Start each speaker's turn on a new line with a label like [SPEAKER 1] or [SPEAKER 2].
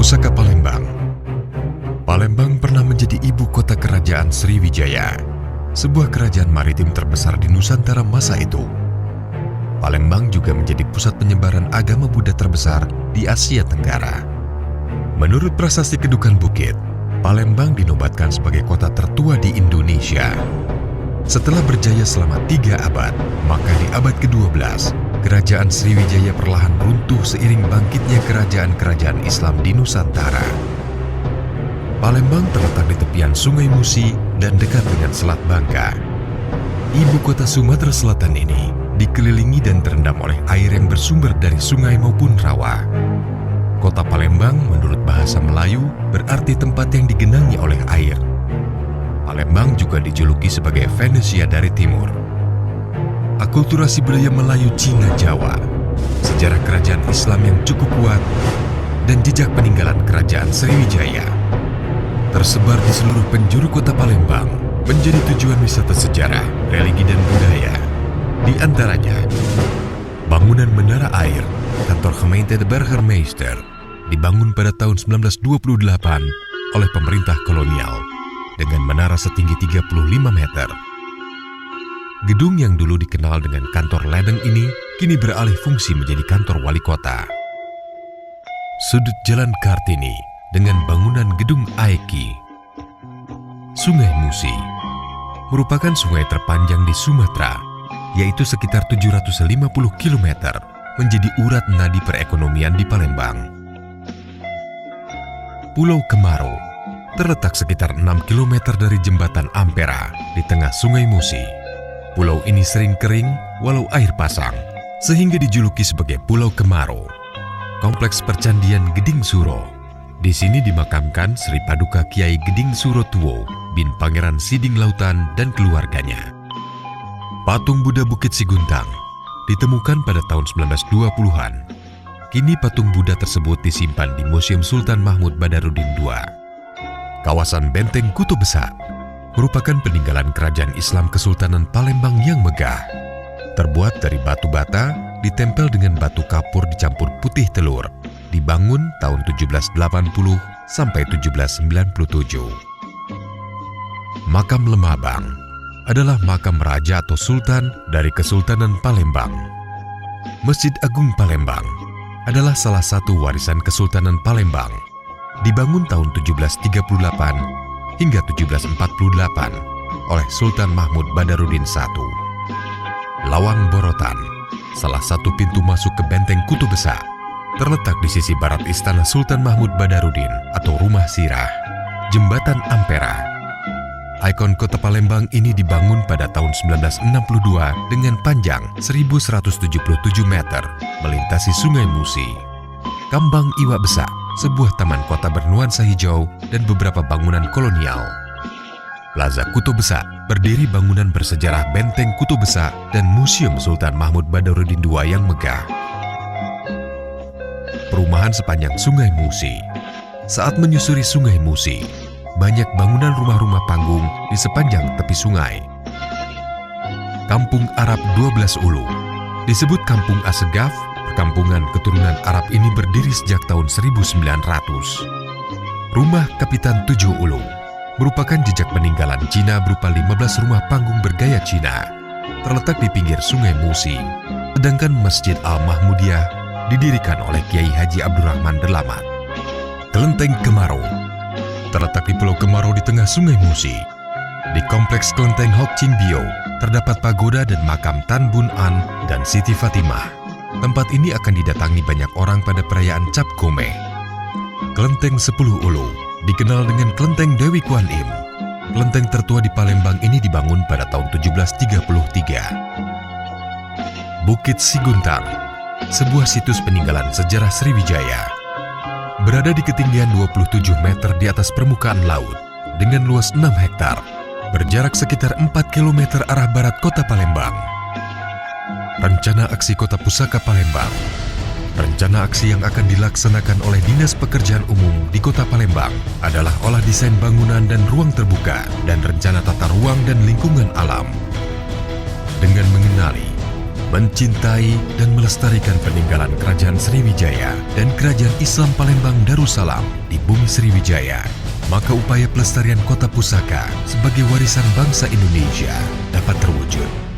[SPEAKER 1] Pusaka Palembang. Palembang pernah menjadi ibu kota kerajaan Sriwijaya, sebuah kerajaan maritim terbesar di Nusantara masa itu. Palembang juga menjadi pusat penyebaran agama Buddha terbesar di Asia Tenggara. Menurut prasasti Kedukan Bukit, Palembang dinobatkan sebagai kota tertua di Indonesia. Setelah berjaya selama 3 abad, maka di abad ke-12, kerajaan Sriwijaya perlahan runtuh seiring bangkitnya kerajaan-kerajaan Islam di Nusantara. Palembang terletak di tepian Sungai Musi dan dekat dengan Selat Bangka. Ibu kota Sumatera Selatan ini dikelilingi dan terendam oleh air yang bersumber dari sungai maupun rawa. Kota Palembang menurut bahasa Melayu berarti tempat yang digenangi oleh air. Palembang juga dijuluki sebagai Venesia dari Timur. Akulturasi budaya Melayu Cina Jawa, sejarah kerajaan Islam yang cukup kuat, dan jejak peninggalan kerajaan Sriwijaya tersebar di seluruh penjuru kota Palembang menjadi tujuan wisata sejarah, religi, dan budaya. Di antaranya, bangunan Menara Air, kantor Gemeente de Burgemeester, dibangun pada tahun 1928 oleh pemerintah kolonial dengan menara setinggi 35 meter. Gedung yang dulu dikenal dengan kantor ledeng ini kini beralih fungsi menjadi kantor wali kota. Sudut Jalan Kartini dengan bangunan gedung Aeki. Sungai Musi merupakan sungai terpanjang di Sumatera, yaitu sekitar 750 km, menjadi urat nadi perekonomian di Palembang. Pulau Kemaro terletak sekitar 6 km dari jembatan Ampera di tengah Sungai Musi. Pulau ini sering kering walau air pasang, sehingga dijuluki sebagai Pulau Kemaro. Kompleks Percandian Geding Suro. Di sini dimakamkan Sri Paduka Kiai Geding Suro Tuwo bin Pangeran Siding Lautan dan keluarganya. Patung Buddha Bukit Siguntang ditemukan pada tahun 1920-an. Kini patung Buddha tersebut disimpan di Museum Sultan Mahmud Badarudin II. Kawasan Benteng Kuto Besak merupakan peninggalan kerajaan Islam Kesultanan Palembang yang megah. Terbuat dari batu bata, ditempel dengan batu kapur dicampur putih telur. Dibangun tahun 1780 sampai 1797. Makam Lemabang adalah makam raja atau sultan dari Kesultanan Palembang. Masjid Agung Palembang adalah salah satu warisan Kesultanan Palembang. Dibangun tahun 1738 hingga 1748 oleh Sultan Mahmud Badarudin I. Lawang Borotan, salah satu pintu masuk ke Benteng Kuto Besak, terletak di sisi barat Istana Sultan Mahmud Badarudin atau Rumah Sirah. Jembatan Ampera. Ikon kota Palembang ini dibangun pada tahun 1962 dengan panjang 1177 meter, melintasi Sungai Musi. Kambang Iwa Besak, sebuah taman kota bernuansa hijau dan beberapa bangunan kolonial. Plaza Kuto Besak, berdiri bangunan bersejarah Benteng Kuto Besak dan Museum Sultan Mahmud Badarudin II yang megah. Perumahan sepanjang Sungai Musi. Saat menyusuri Sungai Musi, banyak bangunan rumah-rumah panggung di sepanjang tepi sungai. Kampung Arab 12 Ulu disebut Kampung Asegaf. Perkampungan keturunan Arab ini berdiri sejak tahun 1900. Rumah Kapitan 7 Ulu merupakan jejak peninggalan Cina berupa 15 rumah panggung bergaya Cina, terletak di pinggir Sungai Musi. Sedangkan Masjid Al-Mahmudiyah didirikan oleh Kiai Haji Abdurrahman Delamat. Kelenteng Kemaro terletak di Pulau Kemaro di tengah Sungai Musi. Di Kompleks Kelenteng Hok Chin Bio terdapat pagoda dan makam Tan Bun An dan Siti Fatimah. Tempat ini akan didatangi banyak orang pada perayaan Cap Gome. Kelenteng 10 Ulu dikenal dengan Kelenteng Dewi Kuan Im. Kelenteng tertua di Palembang ini dibangun pada tahun 1733. Bukit Siguntang, sebuah situs peninggalan sejarah Sriwijaya. Berada di ketinggian 27 meter di atas permukaan laut dengan luas 6 hektar, berjarak sekitar 4 km arah barat kota Palembang. Rencana Aksi Kota Pusaka Palembang. Rencana aksi yang akan dilaksanakan oleh Dinas Pekerjaan Umum di Kota Palembang adalah olah desain bangunan dan ruang terbuka dan rencana tata ruang dan lingkungan alam. Dengan mengenali, mencintai dan melestarikan peninggalan Kerajaan Sriwijaya dan Kerajaan Islam Palembang Darussalam di bumi Sriwijaya, maka upaya pelestarian kota pusaka sebagai warisan bangsa Indonesia dapat terwujud.